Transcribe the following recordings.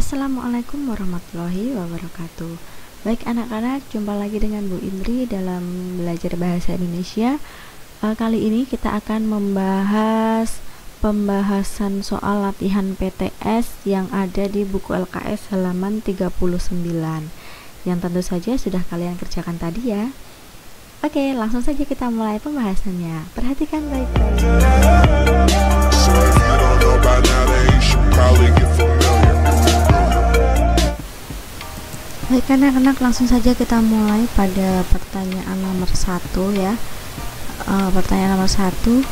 Assalamualaikum warahmatullahi wabarakatuh. Baik anak-anak, jumpa lagi dengan Bu Indri dalam belajar bahasa Indonesia. Kali ini kita akan membahas pembahasan soal latihan PTS yang ada di buku LKS halaman 39, yang tentu saja sudah kalian kerjakan tadi ya. Oke, langsung saja kita mulai pembahasannya. Perhatikan baik-baik. Baik anak-anak, langsung saja kita mulai pada pertanyaan nomor 1 ya. Pertanyaan nomor 1,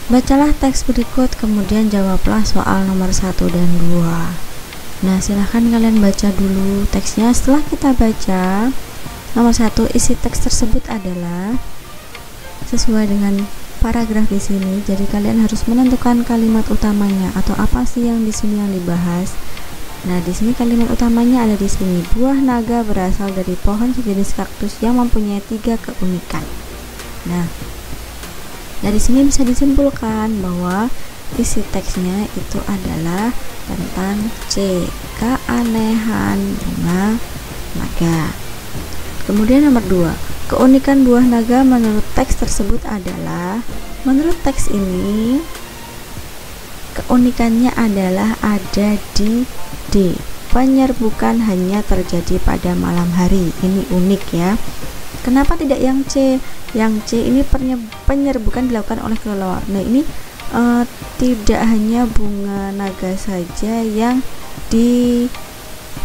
bacalah teks berikut kemudian jawablah soal nomor 1 dan 2. Nah, silahkan kalian baca dulu teksnya. Setelah kita baca nomor 1, isi teks tersebut adalah sesuai dengan paragraf di sini. Jadi kalian harus menentukan kalimat utamanya atau apa sih yang di sini yang dibahas. Nah, di sini kalimat utamanya ada di sini. Buah naga berasal dari pohon sejenis kaktus yang mempunyai 3 keunikan. Nah, dari sini bisa disimpulkan bahwa isi teksnya itu adalah tentang C, keanehan bunga naga. Kemudian nomor 2, keunikan buah naga menurut teks tersebut adalah, menurut teks ini keunikannya adalah ada di D, penyerbukan hanya terjadi pada malam hari. Ini unik ya. Kenapa tidak yang C? Yang C ini penyerbukan dilakukan oleh kelelawar. Nah, ini tidak hanya bunga naga saja yang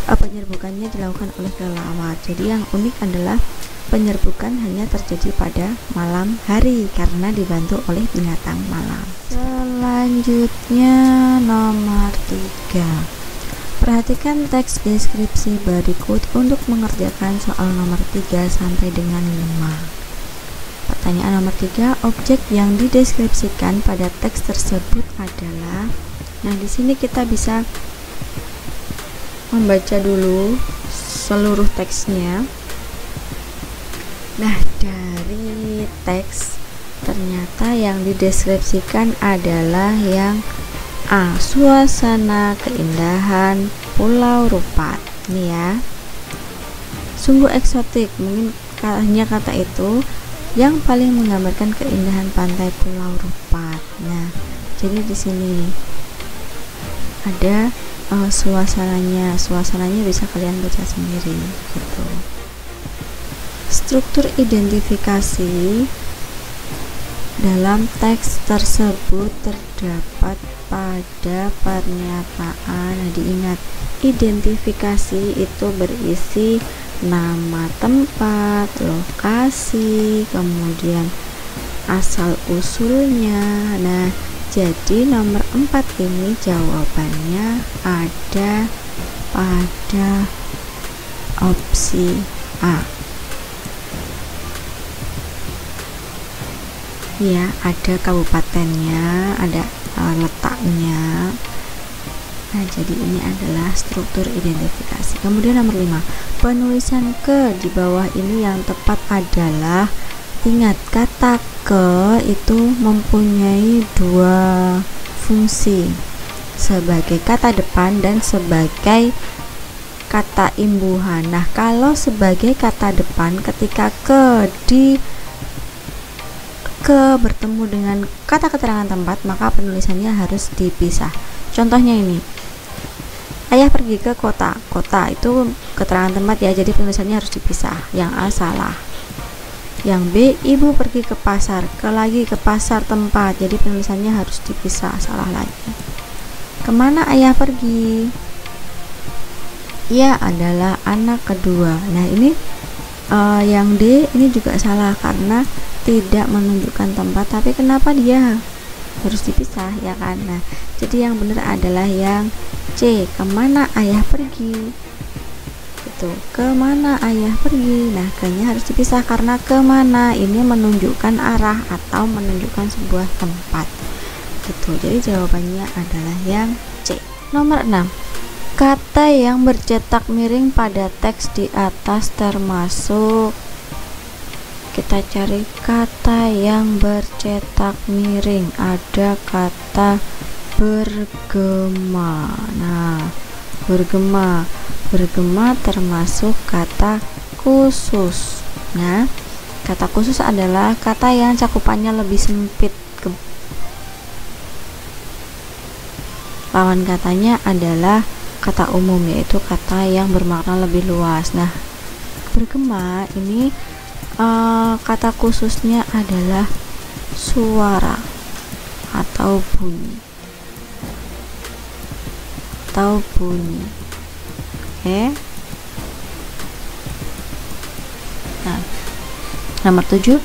penyerbukannya dilakukan oleh kelelawar. Jadi yang unik adalah penyerbukan hanya terjadi pada malam hari karena dibantu oleh binatang malam. Selanjutnya nomor 3. Perhatikan teks deskripsi berikut untuk mengerjakan soal nomor 3 sampai dengan 5. Pertanyaan nomor 3, objek yang dideskripsikan pada teks tersebut adalah. Nah, di sini kita bisa membaca dulu seluruh teksnya. Nah, dari teks ternyata yang dideskripsikan adalah yang A, suasana keindahan Pulau Rupat. Ini ya, sungguh eksotik. Mungkin hanya kata itu yang paling menggambarkan keindahan pantai Pulau Rupat. Nah, jadi di sini ada suasananya bisa kalian baca sendiri gitu. Struktur identifikasi dalam teks tersebut terdapat pada pernyataan. Nah, diingat, identifikasi itu berisi nama tempat, lokasi, kemudian asal usulnya. Nah, jadi nomor 4 ini jawabannya ada pada opsi A. Ya, ada kabupatennya, ada letaknya. Nah, jadi ini adalah struktur identifikasi. Kemudian nomor 5, penulisan ke di bawah ini yang tepat adalah, ingat kata ke itu mempunyai 2 fungsi, sebagai kata depan dan sebagai kata imbuhan. Nah, kalau sebagai kata depan, ketika bertemu dengan kata keterangan tempat, maka penulisannya harus dipisah. Contohnya ini, ayah pergi ke kota. Kota itu keterangan tempat ya, jadi penulisannya harus dipisah. Yang A salah. Yang B, ibu pergi ke pasar. Lagi ke pasar tempat, jadi penulisannya harus dipisah, salah lagi. Kemana ayah pergi? Ia adalah anak kedua. Nah, ini yang D ini juga salah karena tidak menunjukkan tempat, tapi kenapa dia harus dipisah ya kan? Nah, jadi yang benar adalah yang C, kemana ayah pergi. Itu, kemana ayah pergi. Nah, kayaknya harus dipisah karena kemana ini menunjukkan arah atau menunjukkan sebuah tempat. Gitu. Jadi jawabannya adalah yang C. Nomor 6. Kata yang bercetak miring pada teks di atas termasuk. Kita cari kata yang bercetak miring. Ada kata bergema. Nah, bergema. Bergema termasuk kata khusus. Nah, kata khusus adalah kata yang cakupannya lebih sempit. Lawan katanya adalah kata umum, yaitu kata yang bermakna lebih luas. Nah, bergema ini kata khususnya adalah suara atau bunyi. Oke. Nah, nomor 7,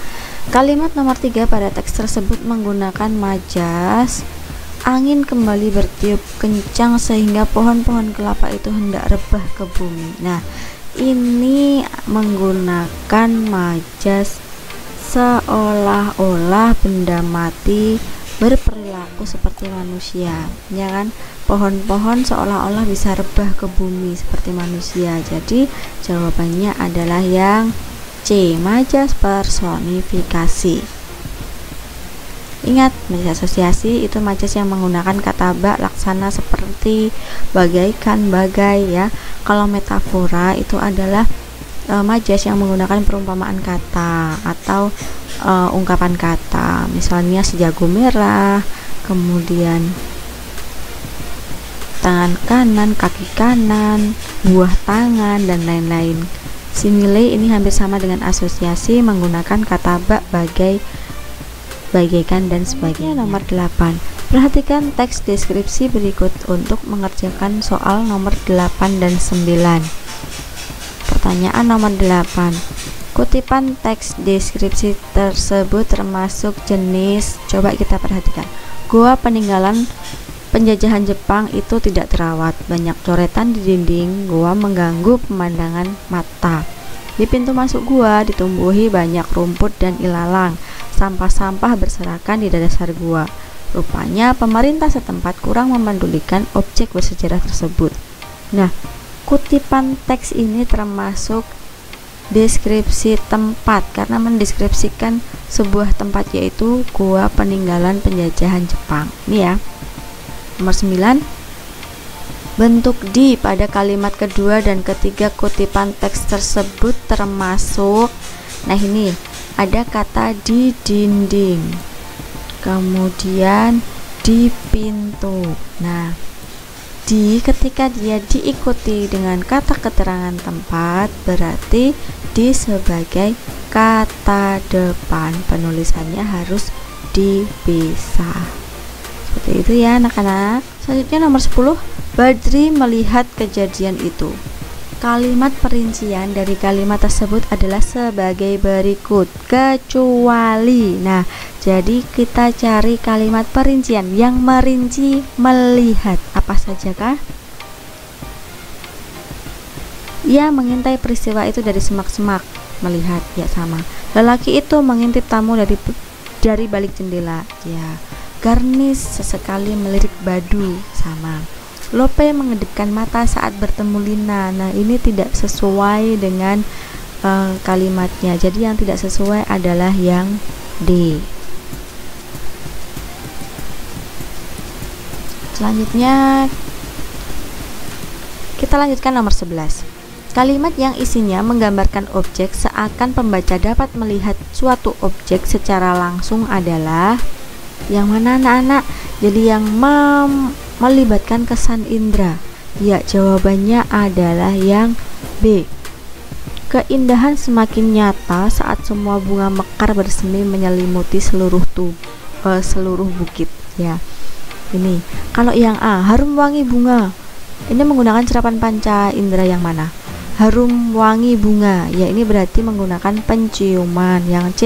kalimat nomor 3 pada teks tersebut menggunakan majas. Angin kembali bertiup kencang sehingga pohon-pohon kelapa itu hendak rebah ke bumi. Nah, ini menggunakan majas seolah-olah benda mati berperilaku seperti manusia, ya kan? Pohon-pohon seolah-olah bisa rebah ke bumi seperti manusia. Jadi jawabannya adalah yang C, majas personifikasi. Ingat, majas asosiasi itu majas yang menggunakan kata bak, laksana, seperti, bagaikan, bagai, ya. Kalau metafora itu adalah majas yang menggunakan perumpamaan kata atau ungkapan kata. Misalnya sejago merah, kemudian tangan kanan, kaki kanan, buah tangan, dan lain-lain. Simile ini hampir sama dengan asosiasi menggunakan kata bak, bagai, bagaikan, dan sebagainya. Nomor 8. Perhatikan teks deskripsi berikut untuk mengerjakan soal nomor 8 dan 9. Pertanyaan nomor 8. Kutipan teks deskripsi tersebut termasuk jenis, coba kita perhatikan. Goa peninggalan penjajahan Jepang itu tidak terawat. Banyak coretan di dinding goa mengganggu pemandangan mata. Di pintu masuk gua ditumbuhi banyak rumput dan ilalang. Sampah-sampah berserakan di dasar gua. Rupanya pemerintah setempat kurang memendulikan objek bersejarah tersebut. Nah, kutipan teks ini termasuk deskripsi tempat karena mendeskripsikan sebuah tempat, yaitu gua peninggalan penjajahan Jepang. Ini ya. Nomor 9. Bentuk di pada kalimat kedua dan ketiga kutipan teks tersebut termasuk, nah ini ada kata di dinding, kemudian di pintu. Nah, di ketika dia diikuti dengan kata keterangan tempat, berarti di sebagai kata depan, penulisannya harus dipisah. Seperti itu ya anak-anak. Selanjutnya nomor 10. Badri melihat kejadian itu. Kalimat perincian dari kalimat tersebut adalah sebagai berikut, kecuali. Nah, jadi kita cari kalimat perincian yang merinci melihat. Apa saja kah? Ia mengintai peristiwa itu dari semak-semak. Melihat, ya sama. Lelaki itu mengintip tamu dari balik jendela. Ya. Garnis sesekali melirik Badu. Sama. Lope mengedipkan mata saat bertemu Lina. Nah, ini tidak sesuai dengan kalimatnya. Jadi yang tidak sesuai adalah yang D. Selanjutnya kita lanjutkan nomor 11. Kalimat yang isinya menggambarkan objek seakan pembaca dapat melihat suatu objek secara langsung adalah yang mana anak-anak? Jadi yang melibatkan kesan indera. Ya, jawabannya adalah yang B. Keindahan semakin nyata saat semua bunga mekar bersemi menyelimuti seluruh bukit. Ya, ini. Kalau yang A, harum wangi bunga. Ini menggunakan serapan panca indera yang mana? Harum wangi bunga. Ya, ini berarti menggunakan penciuman. Yang C,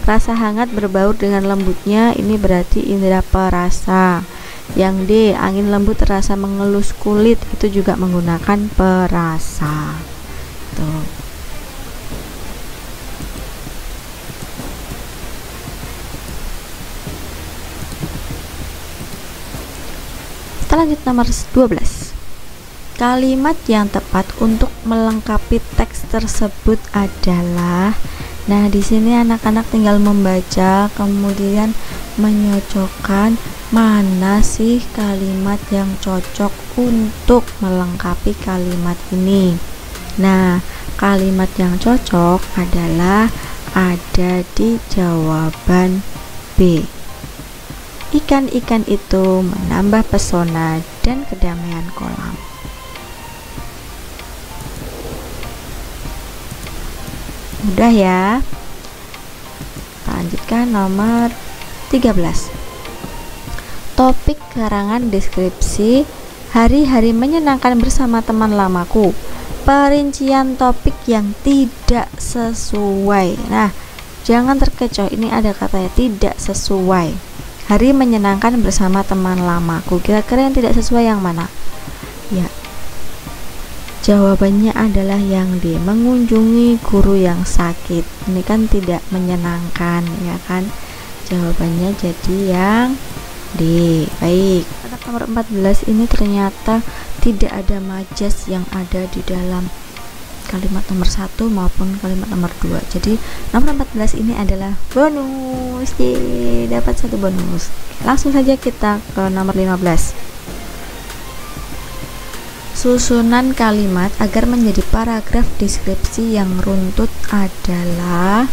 rasa hangat berbaur dengan lembutnya. Ini berarti indera perasa. Yang D, angin lembut terasa mengelus kulit. Itu juga menggunakan perasa. Tuh. Kita lanjut nomor 12. Kalimat yang tepat untuk melengkapi teks tersebut adalah, Nah, di sini anak-anak tinggal membaca kemudian menyocokkan mana sih kalimat yang cocok untuk melengkapi kalimat ini. Nah, kalimat yang cocok adalah ada di jawaban B. Ikan-ikan itu menambah pesona dan kedamaian kolam. Mudah ya. Lanjutkan nomor 13. Topik karangan deskripsi hari-hari menyenangkan bersama teman lamaku. Perincian topik yang tidak sesuai. Nah, jangan terkecoh, ini ada katanya tidak sesuai. Hari menyenangkan bersama teman lamaku. Kira-kira yang tidak sesuai yang mana? Ya, jawabannya adalah yang D, mengunjungi guru yang sakit. Ini kan tidak menyenangkan, ya kan? Jawabannya jadi yang D. Baik. Pada nomor 14 ini ternyata tidak ada majas yang ada di dalam kalimat nomor 1 maupun kalimat nomor 2. Jadi nomor 14 ini adalah bonus. Yeay, dapat 1 bonus. Langsung saja kita ke nomor 15. Susunan kalimat agar menjadi paragraf deskripsi yang runtut adalah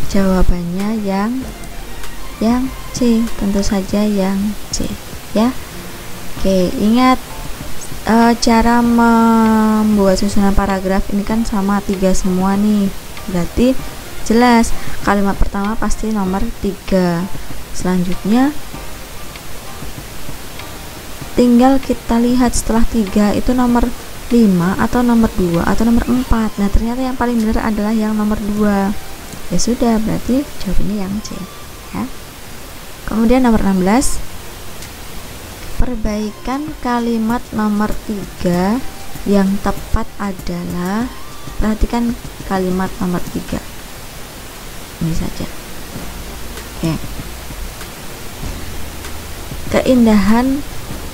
jawabannya yang C, tentu saja yang C ya. Oke, ingat cara membuat susunan paragraf ini kan sama 3 semua nih, berarti jelas kalimat pertama pasti nomor 3, selanjutnya tinggal kita lihat setelah 3 itu nomor 5 atau nomor 2 atau nomor 4. Nah, ternyata yang paling benar adalah yang nomor 2. Ya sudah, berarti jawabannya yang C ya. Kemudian nomor 16, perbaikan kalimat nomor 3 yang tepat adalah, perhatikan kalimat nomor 3 ini saja. Oke. Keindahan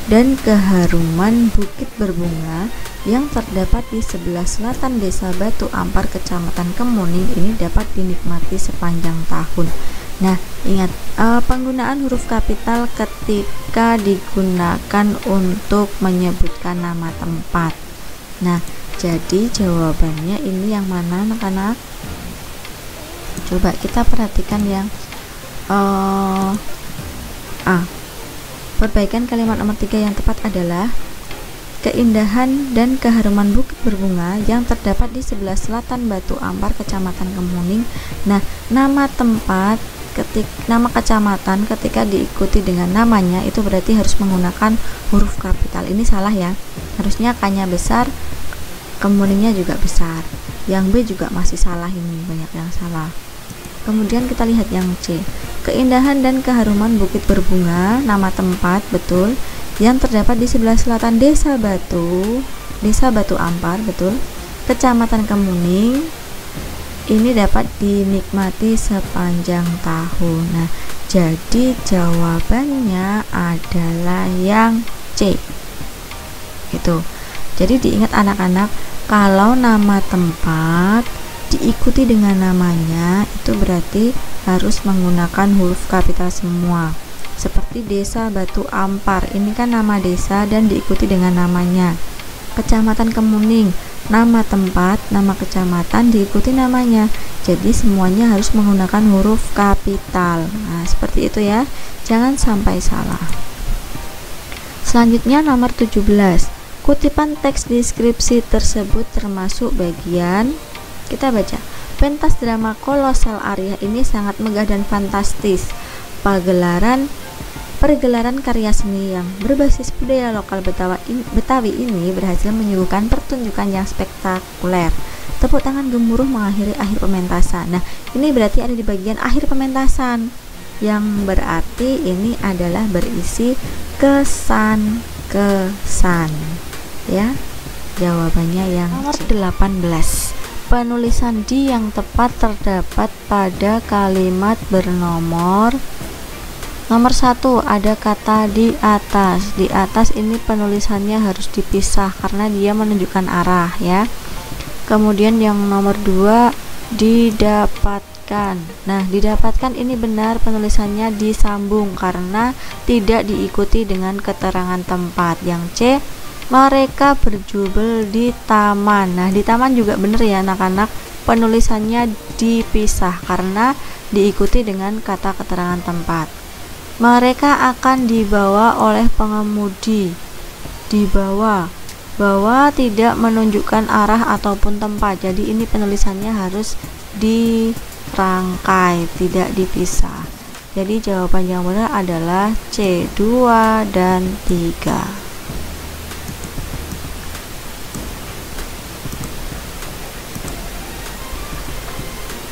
dan keharuman bukit berbunga yang terdapat di sebelah selatan Desa Batu Ampar, Kecamatan Kemuning ini dapat dinikmati sepanjang tahun. Nah, ingat penggunaan huruf kapital ketika digunakan untuk menyebutkan nama tempat. Nah, jadi jawabannya ini yang mana anak-anak? Coba kita perhatikan yang A. Perbaikan kalimat nomor 3 yang tepat adalah keindahan dan keharuman bukit berbunga yang terdapat di sebelah selatan Batu Ampar, Kecamatan Kemuning. Nah, nama tempat nama kecamatan ketika diikuti dengan namanya itu berarti harus menggunakan huruf kapital. Ini salah ya, harusnya K-nya besar, Kemuningnya juga besar. Yang B juga masih salah, ini banyak yang salah. Kemudian kita lihat yang C, keindahan dan keharuman bukit berbunga, nama tempat betul, yang terdapat di sebelah selatan Desa Batu Ampar betul, Kecamatan Kemuning, ini dapat dinikmati sepanjang tahun. Nah, jadi jawabannya adalah yang C. Itu. Jadi diingat anak-anak, kalau nama tempat diikuti dengan namanya itu berarti harus menggunakan huruf kapital semua. Seperti Desa Batu Ampar, ini kan nama desa dan diikuti dengan namanya. Kecamatan Kemuning, nama tempat, nama kecamatan diikuti namanya. Jadi semuanya harus menggunakan huruf kapital. Nah, seperti itu ya. Jangan sampai salah. Selanjutnya nomor 17. Kutipan teks deskripsi tersebut termasuk bagian, kita baca. Pentas drama kolosal Arya ini sangat megah dan fantastis. Pergelaran karya seni yang berbasis budaya lokal Betawi ini berhasil menyuguhkan pertunjukan yang spektakuler. Tepuk tangan gemuruh mengakhiri akhir pementasan. Nah, ini berarti ada di bagian akhir pementasan, yang berarti ini adalah berisi kesan-kesan. Ya, jawabannya yang nomor 18. Penulisan di yang tepat terdapat pada kalimat bernomor nomor 1, ada kata di atas. Di atas ini penulisannya harus dipisah karena dia menunjukkan arah ya. Kemudian yang nomor 2, didapatkan didapatkan. Nah, didapatkan ini benar, penulisannya disambung karena tidak diikuti dengan keterangan tempat. Yang C, mereka berjubel di taman. Nah, di taman juga benar ya anak-anak, penulisannya dipisah karena diikuti dengan kata keterangan tempat. Mereka akan dibawa oleh pengemudi. Dibawa, bahwa tidak menunjukkan arah ataupun tempat, jadi ini penulisannya harus dirangkai, tidak dipisah. Jadi jawaban yang benar adalah C, 2 dan 3.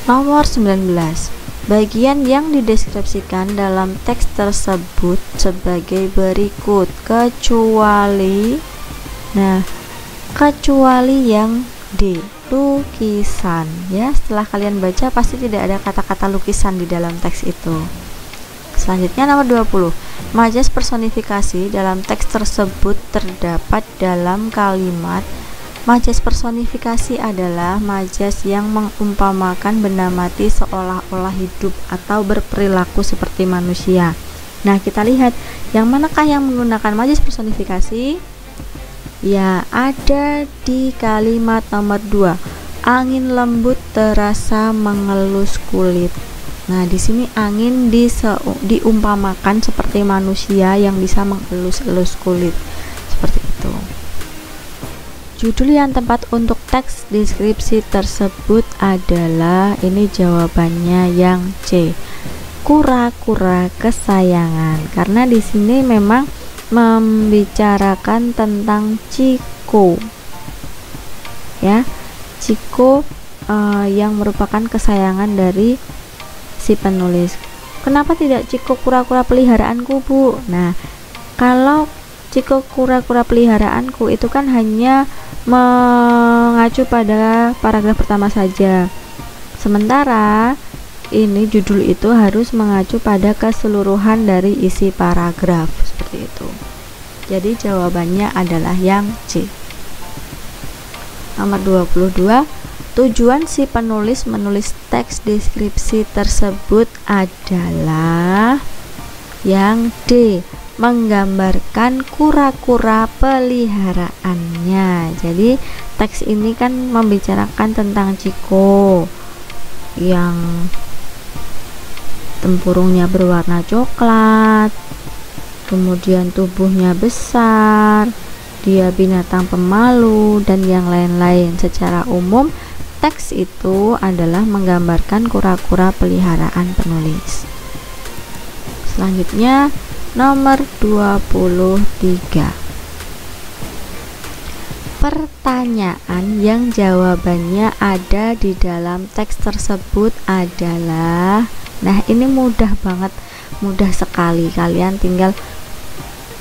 Nomor 19. Bagian yang dideskripsikan dalam teks tersebut sebagai berikut, kecuali yang D, lukisan ya. Setelah kalian baca pasti tidak ada kata-kata lukisan di dalam teks itu. Selanjutnya nomor 20. Majas personifikasi dalam teks tersebut terdapat dalam kalimat. Majas personifikasi adalah majas yang mengumpamakan benda mati seolah-olah hidup atau berperilaku seperti manusia. Nah, kita lihat yang manakah yang menggunakan majas personifikasi? Ya, ada di kalimat nomor 2. Angin lembut terasa mengelus kulit. Nah, di sini angin diumpamakan seperti manusia yang bisa mengelus-elus kulit. Seperti itu. Judul yang tepat untuk teks deskripsi tersebut adalah, ini jawabannya yang C, kura-kura kesayangan. Karena di sini memang membicarakan tentang Chiko ya, Chiko yang merupakan kesayangan dari si penulis. Kenapa tidak Chiko kura-kura peliharaanku, Bu? Nah, kalau Chiko kura-kura peliharaanku itu kan hanya mengacu pada paragraf pertama saja, sementara ini judul itu harus mengacu pada keseluruhan dari isi paragraf, seperti itu. Jadi jawabannya adalah yang C. Nomor 22. Tujuan si penulis menulis teks deskripsi tersebut adalah yang D, menggambarkan kura-kura peliharaannya. Jadi teks ini kan membicarakan tentang Chiko yang tempurungnya berwarna coklat, kemudian tubuhnya besar, dia binatang pemalu, dan yang lain-lain. Secara umum, teks itu adalah menggambarkan kura-kura peliharaan penulis. Selanjutnya, nomor 23. Pertanyaan yang jawabannya ada di dalam teks tersebut adalah, nah ini mudah banget, mudah sekali. Kalian tinggal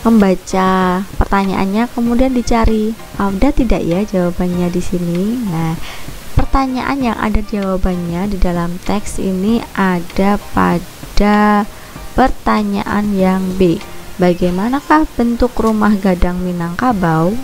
membaca pertanyaannya kemudian dicari ada tidak ya jawabannya di sini. Nah, pertanyaan yang ada jawabannya di dalam teks ini ada pada pertanyaan yang B. Bagaimanakah bentuk rumah gadang Minangkabau?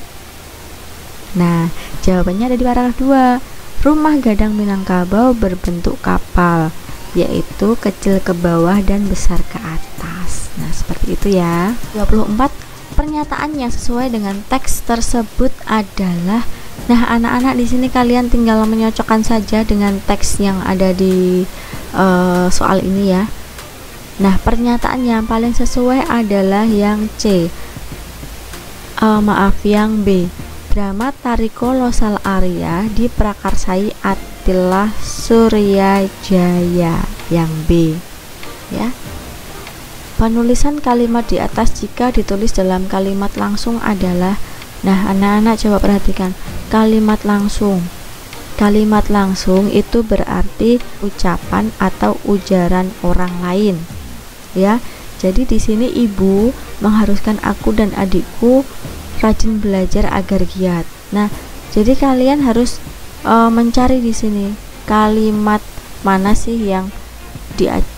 Nah, jawabannya ada di paragraf 2. Rumah gadang Minangkabau berbentuk kapal, yaitu kecil ke bawah dan besar ke atas. Nah, seperti itu ya. 24. Pernyataan yang sesuai dengan teks tersebut adalah, nah anak-anak di sini kalian tinggal menyocokkan saja dengan teks yang ada di soal ini ya. Nah, pernyataan yang paling sesuai adalah yang C. Yang B. Drama Tariko Losal Arya diprakarsai Attillah Suryajaya. Yang B ya. Penulisan kalimat di atas jika ditulis dalam kalimat langsung adalah, nah anak-anak coba perhatikan kalimat langsung. Kalimat langsung itu berarti ucapan atau ujaran orang lain. Ya, jadi di sini ibu mengharuskan aku dan adikku rajin belajar agar giat. Nah, jadi kalian harus mencari di sini kalimat mana sih yang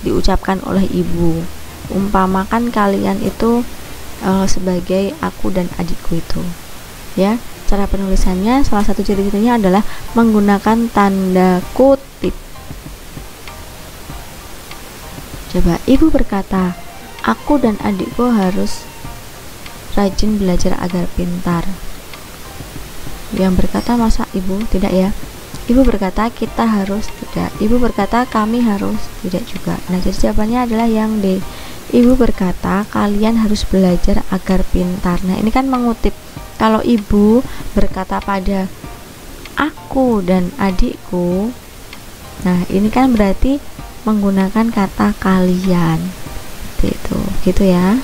diucapkan oleh ibu. Umpamakan kalian itu sebagai aku dan adikku itu. Ya, cara penulisannya salah satu ciri-cirinya adalah menggunakan tanda kutip. Coba, ibu berkata, aku dan adikku harus rajin belajar agar pintar. Yang berkata masa ibu? Tidak ya. Ibu berkata kita harus, tidak. Ibu berkata kami harus, tidak juga. Nah, jadi jawabannya adalah yang D. Ibu berkata kalian harus belajar agar pintar. Nah, ini kan mengutip. Kalau ibu berkata pada aku dan adikku, nah ini kan berarti menggunakan kata kalian. Seperti itu, gitu ya.